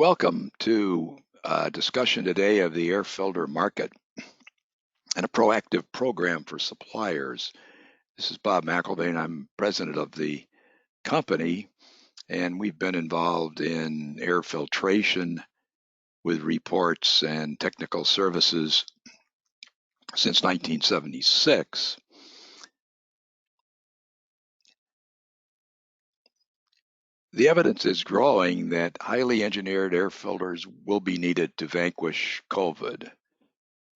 Welcome to a discussion today of the air filter market and a proactive program for suppliers. This is Bob McElvain. I'm president of the company, and we've been involved in air filtration with reports and technical services since 1976. The evidence is growing that highly engineered air filters will be needed to vanquish COVID.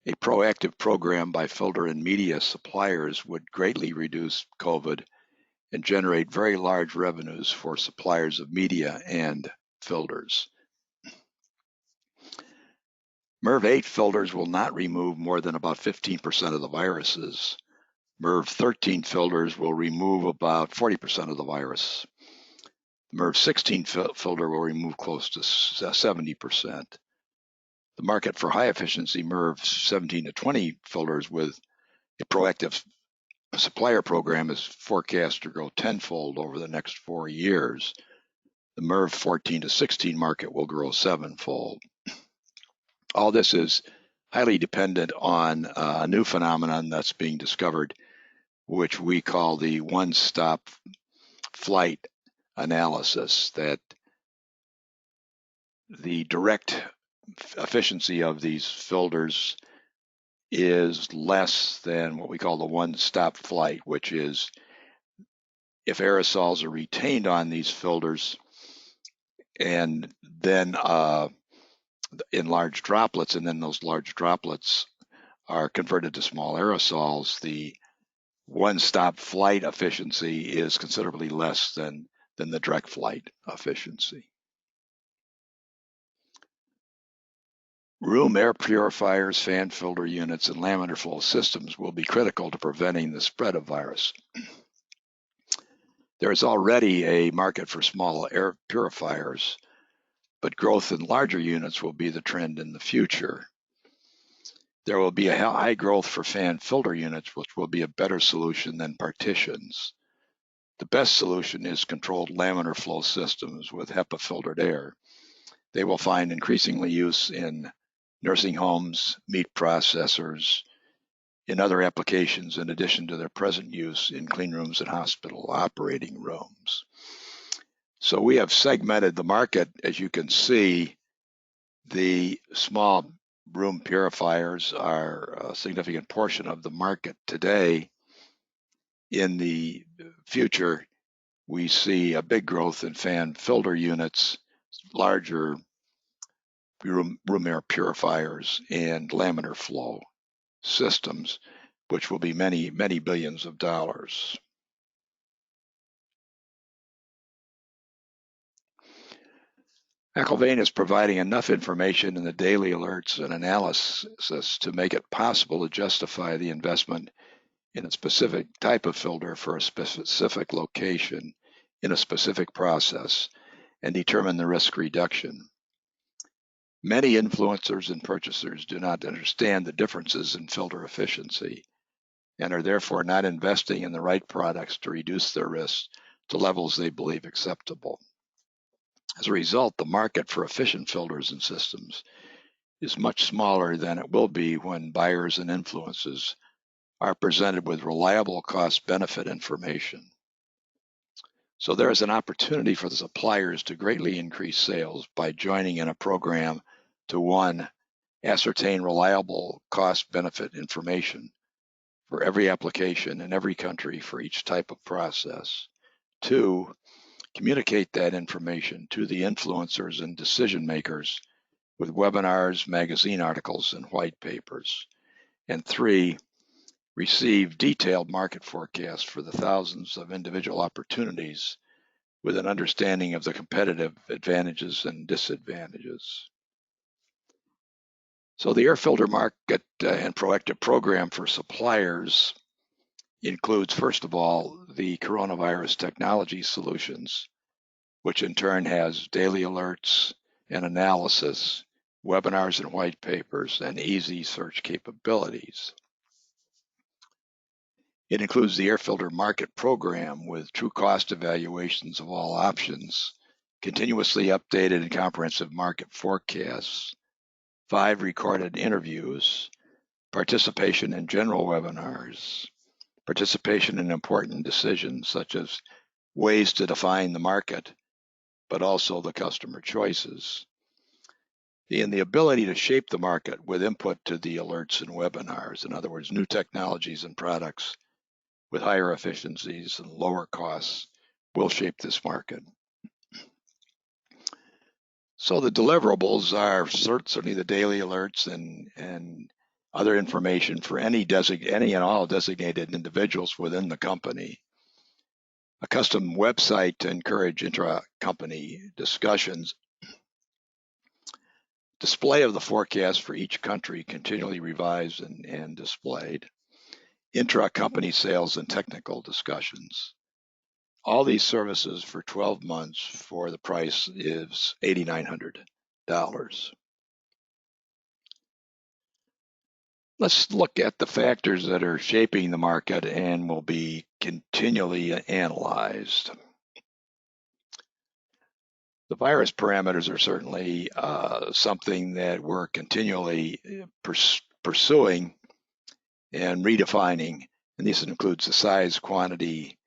A proactive program by filter and media suppliers would greatly reduce COVID and generate very large revenues for suppliers of media and filters. MERV 8 filters will not remove more than about 15% of the viruses. MERV 13 filters will remove about 40% of the virus. MERV 16 filter will remove close to 70%. The market for high efficiency MERV 17 to 20 filters with a proactive supplier program is forecast to grow tenfold over the next 4 years. The MERV 14 to 16 market will grow sevenfold. All this is highly dependent on a new phenomenon that's being discovered, which we call the one-stop flight analysis, that the direct efficiency of these filters is less than what we call the one-stop flight, which is if aerosols are retained on these filters and then in large droplets, and then those large droplets are converted to small aerosols, the one-stop flight efficiency is considerably less than the direct flight efficiency. Room air purifiers, fan filter units, and laminar flow systems will be critical to preventing the spread of virus. There is already a market for small air purifiers, but growth in larger units will be the trend in the future. There will be a high growth for fan filter units, which will be a better solution than partitions. The best solution is controlled laminar flow systems with HEPA filtered air. They will find increasingly use in nursing homes, meat processors, in other applications, in addition to their present use in clean rooms and hospital operating rooms. So we have segmented the market. As you can see, the small room purifiers are a significant portion of the market today. In the future, we see a big growth in fan filter units, larger room air purifiers, and laminar flow systems, which will be many, many billions of dollars. McElvain is providing enough information in the daily alerts and analysis to make it possible to justify the investment in a specific type of filter for a specific location in a specific process and determine the risk reduction. Many influencers and purchasers do not understand the differences in filter efficiency and are therefore not investing in the right products to reduce their risks to levels they believe acceptable. As a result, the market for efficient filters and systems is much smaller than it will be when buyers and influencers are presented with reliable cost-benefit information. So there is an opportunity for the suppliers to greatly increase sales by joining in a program to, one, ascertain reliable cost-benefit information for every application in every country for each type of process. Two, communicate that information to the influencers and decision makers with webinars, magazine articles, and white papers. And three, receive detailed market forecasts for the thousands of individual opportunities with an understanding of the competitive advantages and disadvantages. So the air filter market and proactive program for suppliers includes, first of all, the coronavirus technology solutions, which in turn has daily alerts and analysis, webinars and white papers, and easy search capabilities. It includes the air filter market program with true cost evaluations of all options continuously updated and comprehensive market forecasts, 5 recorded interviews, participation in general webinars, participation in important decisions such as ways to define the market, but also the customer choices, and the ability to shape the market with input to the alerts and webinars. In other words, new technologies and products with higher efficiencies and lower costs will shape this market. So the deliverables are certainly the daily alerts and other information for any and all designated individuals within the company. A custom website to encourage intra-company discussions. Display of the forecast for each country continually revised and displayed. Intra-company sales and technical discussions. All these services for 12 months for the price is $8,900. Let's look at the factors that are shaping the market and will be continually analyzed. The virus parameters are certainly something that we're continually pursuing and redefining, and this includes the size, quantity,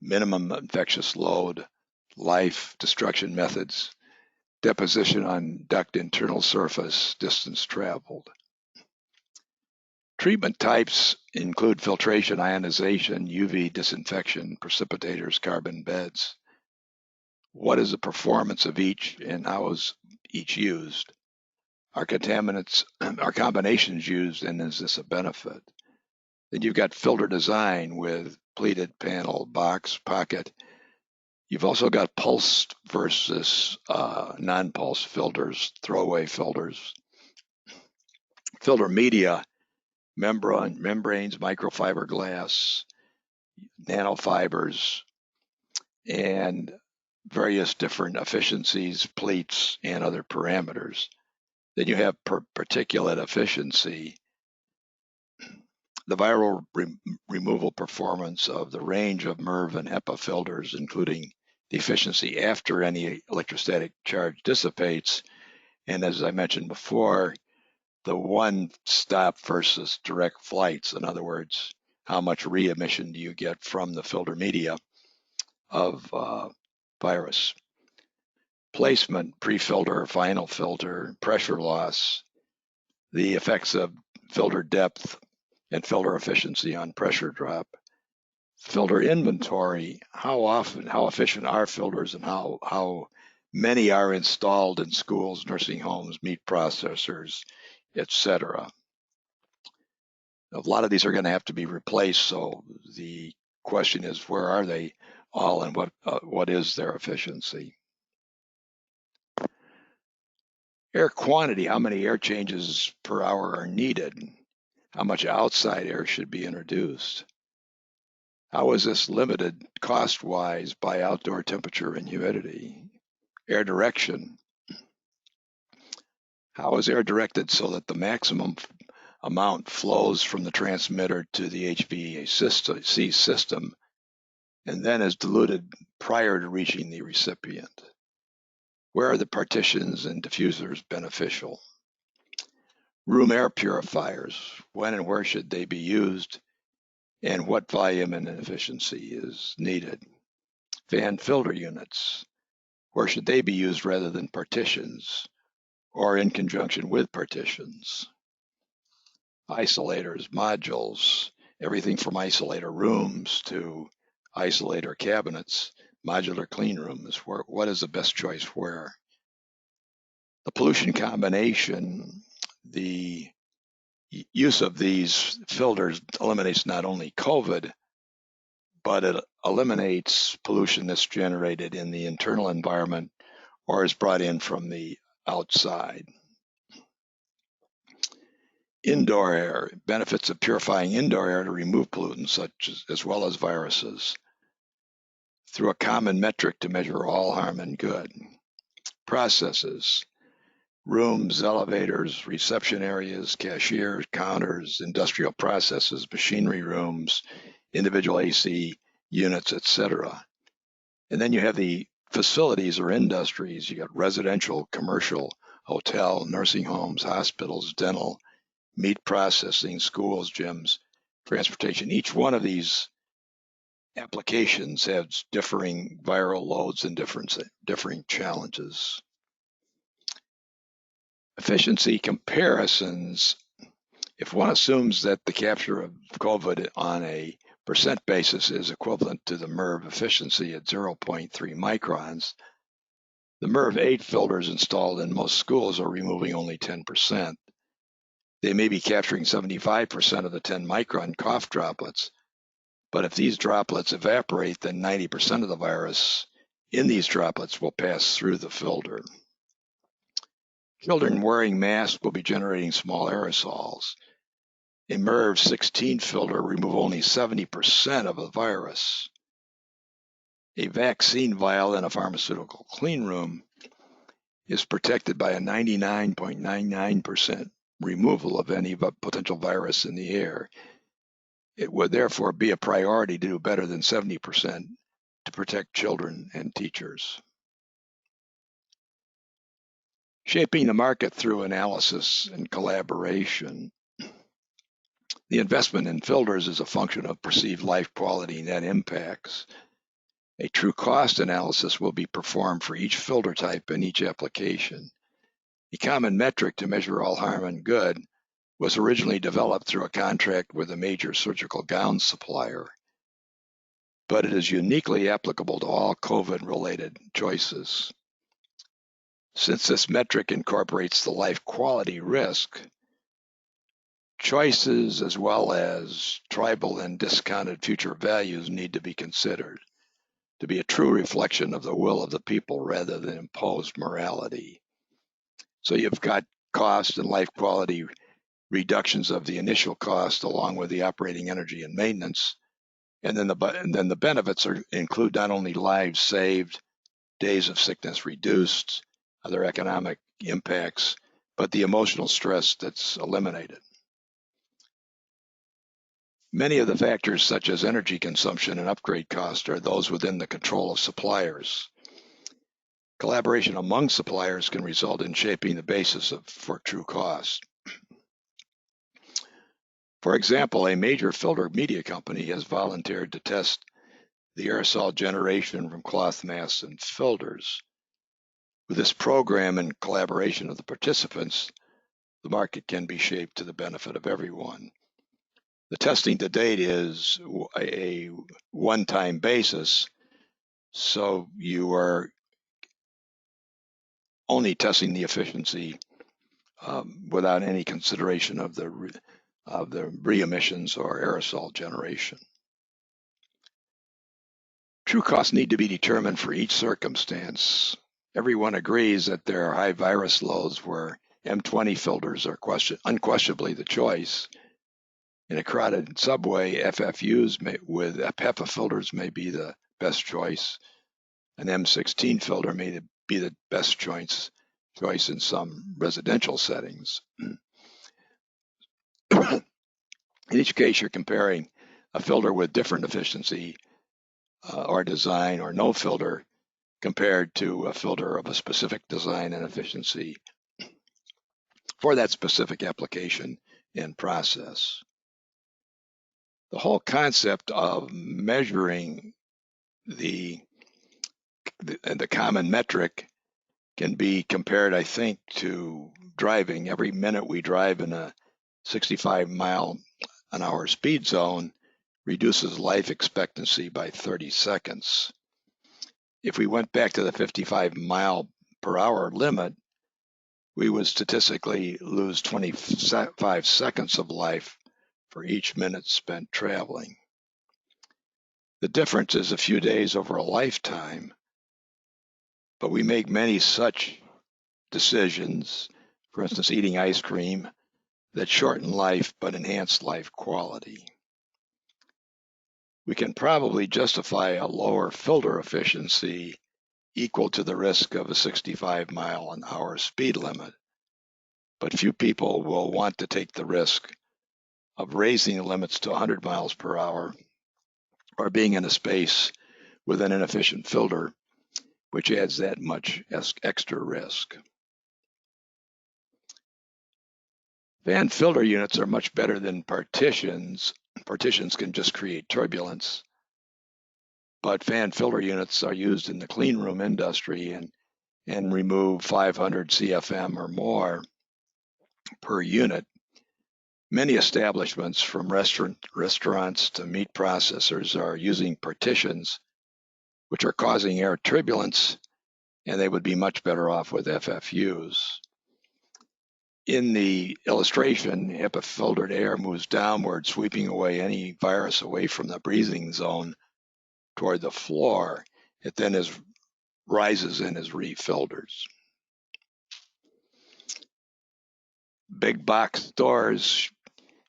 minimum infectious load, life destruction methods, deposition on duct internal surface, distance traveled. Treatment types include filtration, ionization, UV disinfection, precipitators, carbon beds. What is the performance of each and how is each used? Are contaminants, are combinations used, and is this a benefit? Then you've got filter design with pleated panel, box, pocket. You've also got pulsed versus non-pulse filters, throwaway filters. Filter media, membranes, microfiber glass, nanofibers, and various different efficiencies, pleats, and other parameters. Then you have particulate efficiency, the viral removal performance of the range of MERV and HEPA filters, including the efficiency after any electrostatic charge dissipates, and as I mentioned before, the one-stop versus direct flights. In other words, how much re-emission do you get from the filter media of virus? Placement, pre-filter, final filter, pressure loss, the effects of filter depth and filter efficiency on pressure drop. Filter inventory, how often, how efficient are filters, and how many are installed in schools, nursing homes, meat processors, etc. A lot of these are going to have to be replaced, so the question is, where are they all and what is their efficiency? Air quantity, how many air changes per hour are needed? How much outside air should be introduced? How is this limited cost-wise by outdoor temperature and humidity? Air direction. How is air directed so that the maximum amount flows from the transmitter to the HVAC system and then is diluted prior to reaching the recipient? Where are the partitions and diffusers beneficial? Room air purifiers, when and where should they be used, and what volume and efficiency is needed? Fan filter units, where should they be used rather than partitions or in conjunction with partitions? Isolators, modules, everything from isolator rooms to isolator cabinets, modular clean rooms, what is the best choice where? The pollution combination, the use of these filters eliminates not only COVID, but it eliminates pollution that's generated in the internal environment or is brought in from the outside. Indoor air, benefits of purifying indoor air to remove pollutants such as well as viruses through a common metric to measure all harm and good. Processes, rooms, elevators, reception areas, cashiers, counters, industrial processes, machinery rooms, individual AC units, etc. And then you have the facilities or industries. You got residential, commercial, hotel, nursing homes, hospitals, dental, meat processing, schools, gyms, transportation. Each one of these applications has differing viral loads and differing challenges. Efficiency comparisons. If one assumes that the capture of COVID on a percent basis is equivalent to the MERV efficiency at 0.3 microns, the MERV 8 filters installed in most schools are removing only 10%. They may be capturing 75% of the 10 micron cough droplets, but if these droplets evaporate, then 90% of the virus in these droplets will pass through the filter. Children wearing masks will be generating small aerosols. A MERV 16 filter remove only 70% of the virus. A vaccine vial in a pharmaceutical clean room is protected by a 99.99% removal of any potential virus in the air. It would therefore be a priority to do better than 70% to protect children and teachers. Shaping the market through analysis and collaboration. The investment in filters is a function of perceived life quality net impacts. A true cost analysis will be performed for each filter type and each application. A common metric to measure all harm and good was originally developed through a contract with a major surgical gown supplier, but it is uniquely applicable to all COVID-related choices. Since this metric incorporates the life quality risk, choices as well as tribal and discounted future values need to be considered to be a true reflection of the will of the people rather than imposed morality. So you've got cost and life quality reductions of the initial cost along with the operating energy and maintenance, and then the benefits include not only lives saved, days of sickness reduced, other economic impacts, but the emotional stress that's eliminated. Many of the factors such as energy consumption and upgrade cost are those within the control of suppliers. Collaboration among suppliers can result in shaping the basis for true cost. For example, a major filter media company has volunteered to test the aerosol generation from cloth masks and filters. With this program and collaboration of the participants, the market can be shaped to the benefit of everyone. The testing to date is a one-time basis, so you are only testing the efficiency without any consideration of the re-emissions or aerosol generation. True costs need to be determined for each circumstance. Everyone agrees that there are high virus loads where M20 filters are unquestionably the choice. In a crowded subway, FFUs with HEPA filters may be the best choice. An M16 filter may be the best choice in some residential settings. In each case, you're comparing a filter with different efficiency or design or no filter compared to a filter of a specific design and efficiency for that specific application and process. The whole concept of measuring the common metric can be compared, I think, to driving. Every minute we drive in a 65-mile-an-hour speed zone reduces life expectancy by 30 seconds. If we went back to the 55-mile-per-hour limit, we would statistically lose 25 seconds of life for each minute spent traveling. The difference is a few days over a lifetime, but we make many such decisions, for instance, eating ice cream, that shorten life but enhance life quality. We can probably justify a lower filter efficiency equal to the risk of a 65-mile-an-hour speed limit, but few people will want to take the risk of raising the limits to 100 miles per hour or being in a space with an inefficient filter which adds that much extra risk. Fan filter units are much better than partitions. Partitions can just create turbulence, but fan filter units are used in the clean room industry and remove 500 CFM or more per unit. Many establishments, from restaurants to meat processors, are using partitions, which are causing air turbulence, and they would be much better off with FFUs. In the illustration, HEPA filtered air moves downward, sweeping away any virus away from the breathing zone toward the floor. It then rises and is refiltered. Big box stores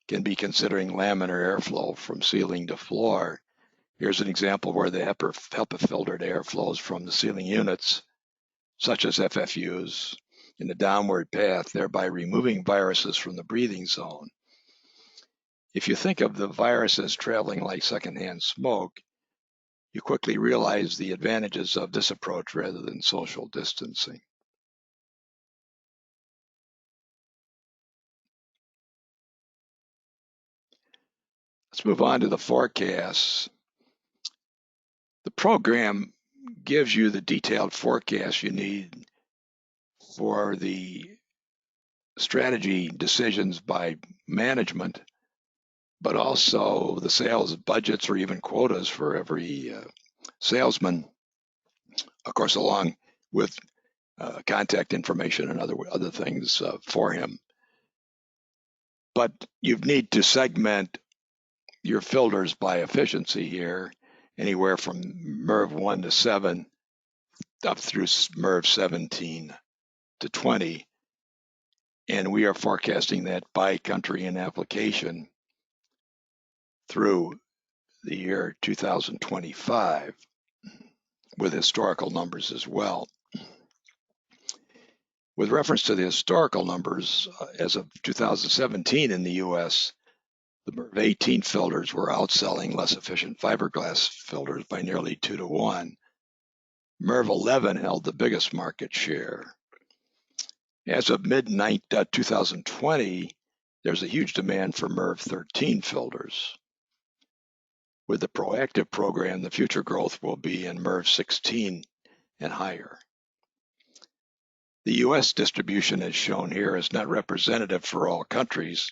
can be considering laminar airflow from ceiling to floor. Here's an example where the HEPA filtered air flows from the ceiling units, such as FFUs, in a downward path, thereby removing viruses from the breathing zone. If you think of the viruses traveling like secondhand smoke, you quickly realize the advantages of this approach rather than social distancing. Let's move on to the forecasts. The program gives you the detailed forecast you need for the strategy decisions by management, but also the sales budgets or even quotas for every salesman, of course, along with contact information and other things for him. But you need to segment your filters by efficiency here, anywhere from MERV 1 to 7 up through MERV 17 to 20. And we are forecasting that by country and application through the year 2025 with historical numbers as well. With reference to the historical numbers, as of 2017 in the US, the MERV 18 filters were outselling less efficient fiberglass filters by nearly 2 to 1. MERV 11 held the biggest market share. As of mid-2020, there's a huge demand for MERV 13 filters. With the proactive program, the future growth will be in MERV 16 and higher. The U.S. distribution, as shown here, is not representative for all countries.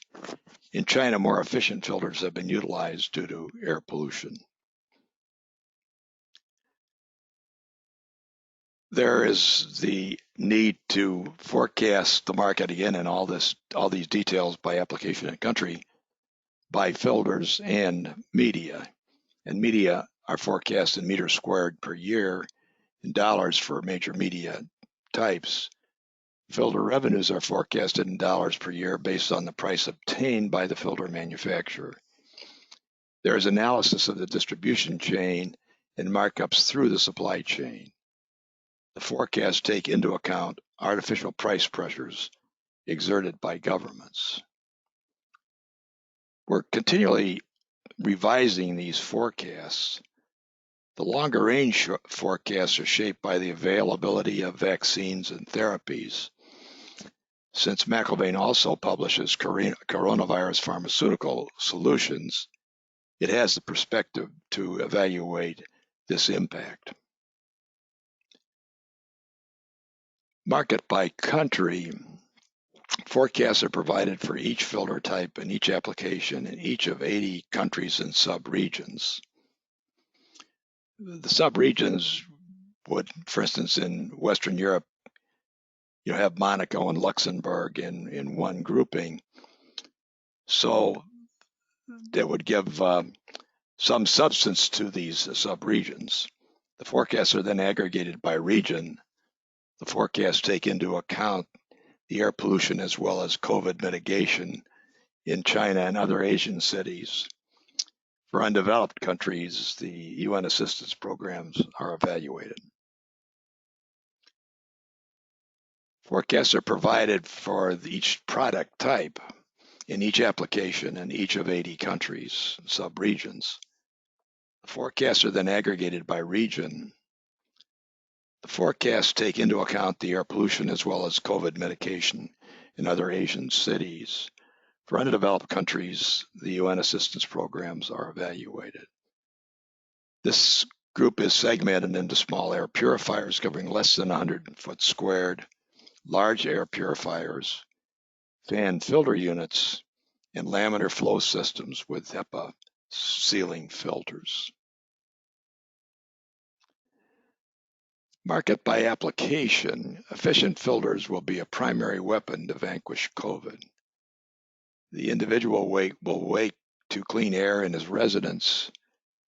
In China, more efficient filters have been utilized due to air pollution. There is the need to forecast the market again and all these details by application and country, by filters and media. And media are forecast in meters squared per year, in dollars for major media types. Filter revenues are forecasted in dollars per year based on the price obtained by the filter manufacturer. There is analysis of the distribution chain and markups through the supply chain. The forecasts take into account artificial price pressures exerted by governments. We're continually revising these forecasts. The longer range forecasts are shaped by the availability of vaccines and therapies. Since McIlvaine also publishes coronavirus pharmaceutical solutions, it has the perspective to evaluate this impact. Market by country, forecasts are provided for each filter type and each application in each of 80 countries and sub-regions. The sub-regions would, for instance, in Western Europe, you have Monaco and Luxembourg in one grouping. So that would give some substance to these sub-regions. The forecasts are then aggregated by region. The forecasts take into account the air pollution as well as COVID mitigation in China and other Asian cities. For undeveloped countries, the UN assistance programs are evaluated. Forecasts are provided for each product type in each application in each of 80 countries, sub-regions. The forecasts are then aggregated by region. The forecasts take into account the air pollution as well as COVID mitigation in other Asian cities. For underdeveloped countries, the UN assistance programs are evaluated. This group is segmented into small air purifiers covering less than 100 foot squared, large air purifiers, fan filter units, and laminar flow systems with HEPA sealing filters. Market by application, efficient filters will be a primary weapon to vanquish COVID. The individual will wake to clean air in his residence,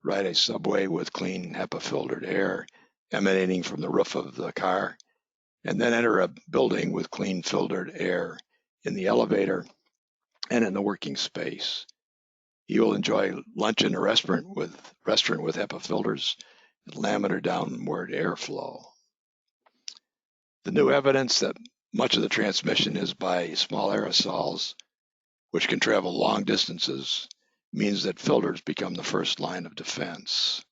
ride a subway with clean HEPA filtered air emanating from the roof of the car, and then enter a building with clean filtered air in the elevator and in the working space. He will enjoy lunch in a restaurant with HEPA filters and laminar downward airflow. The new evidence that much of the transmission is by small aerosols, which can travel long distances, means that filters become the first line of defense.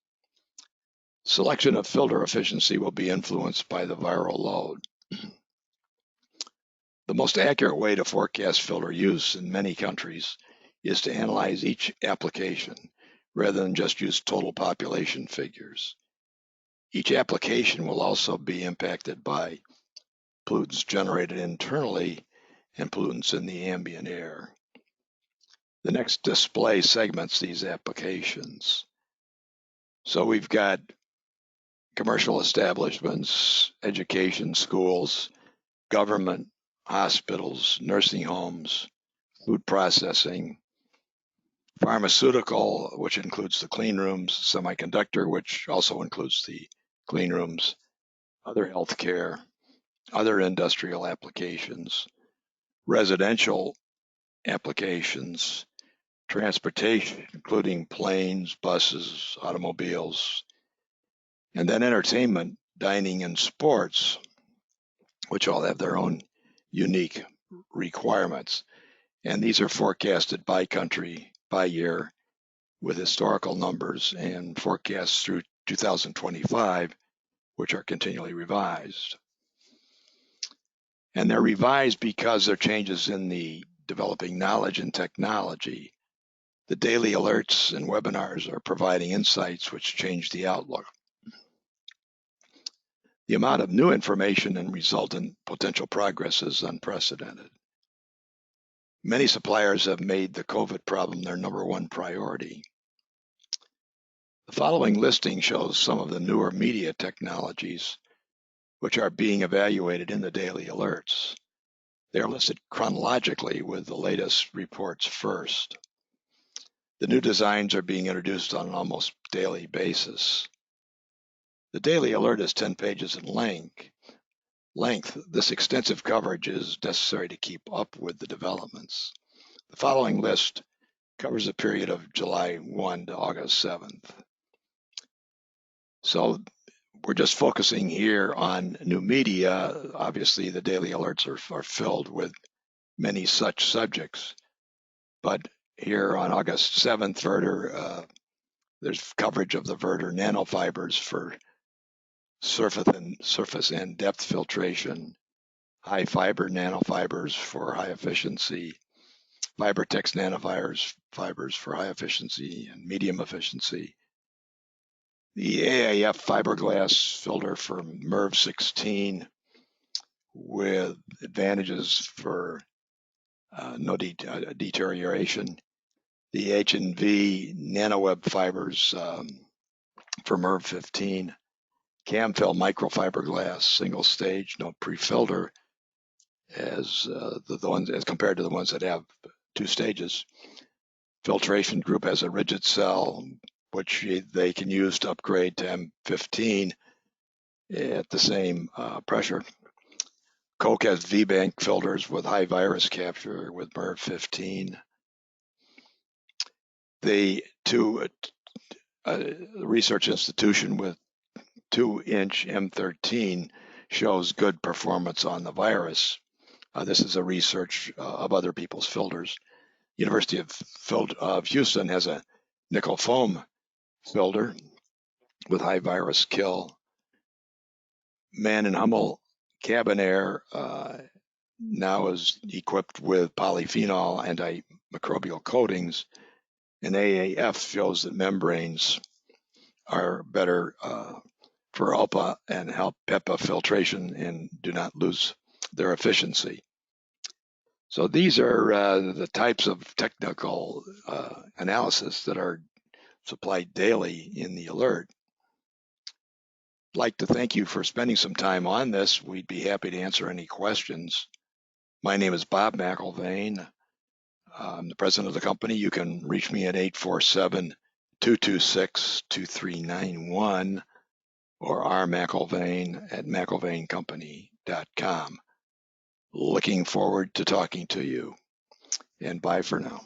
Selection of filter efficiency will be influenced by the viral load. The most accurate way to forecast filter use in many countries is to analyze each application rather than just use total population figures. Each application will also be impacted by pollutants generated internally and pollutants in the ambient air. The next display segments these applications. So we've got commercial establishments, education, schools, government, hospitals, nursing homes, food processing, pharmaceutical, which includes the clean rooms, semiconductor, which also includes the clean rooms, other healthcare, other industrial applications, residential applications, transportation, including planes, buses, automobiles, and then entertainment, dining, and sports, which all have their own unique requirements. And these are forecasted by country, by year, with historical numbers and forecasts through 2025, which are continually revised. And they're revised because there are changes in the developing knowledge and technology. The daily alerts and webinars are providing insights which change the outlook. The amount of new information and resultant potential progress is unprecedented. Many suppliers have made the COVID problem their number one priority. The following listing shows some of the newer media technologies which are being evaluated in the daily alerts. They are listed chronologically with the latest reports first. The new designs are being introduced on an almost daily basis. The daily alert is 10 pages in length. This extensive coverage is necessary to keep up with the developments. The following list covers a period of July 1 to August 7th. So we're just focusing here on new media. Obviously, the daily alerts are filled with many such subjects. But here on August 7th, Verter, there's coverage of the Verter nanofibers for surface and depth filtration, high fiber nanofibers for high efficiency, Fibertex nanofibers for high efficiency and medium efficiency, the AIF fiberglass filter for MERV 16 with advantages for no deterioration, the H&V nanoweb fibers for MERV 15, Camfil microfiberglass single stage, no pre-filter, as the ones as compared to the ones that have two stages. Filtration group has a rigid cell, which they can use to upgrade to M15 at the same pressure. Coke has V-bank filters with high virus capture with MERV 15. The research institution with 2-inch M13 shows good performance on the virus. This is a research of other people's filters. University of Houston has a nickel foam filter with high virus kill. Man in Hummel cabin air now is equipped with polyphenol antimicrobial coatings, and AAF shows that membranes are better for HEPA and help HEPA filtration and do not lose their efficiency. So these are the types of technical analysis that are supplied daily in the alert. I'd like to thank you for spending some time on this. We'd be happy to answer any questions. My name is Bob McIlvaine. I'm the president of the company. You can reach me at 847-226-2391 or rmcilvaine at mcilvainecompany.com. Looking forward to talking to you, and bye for now.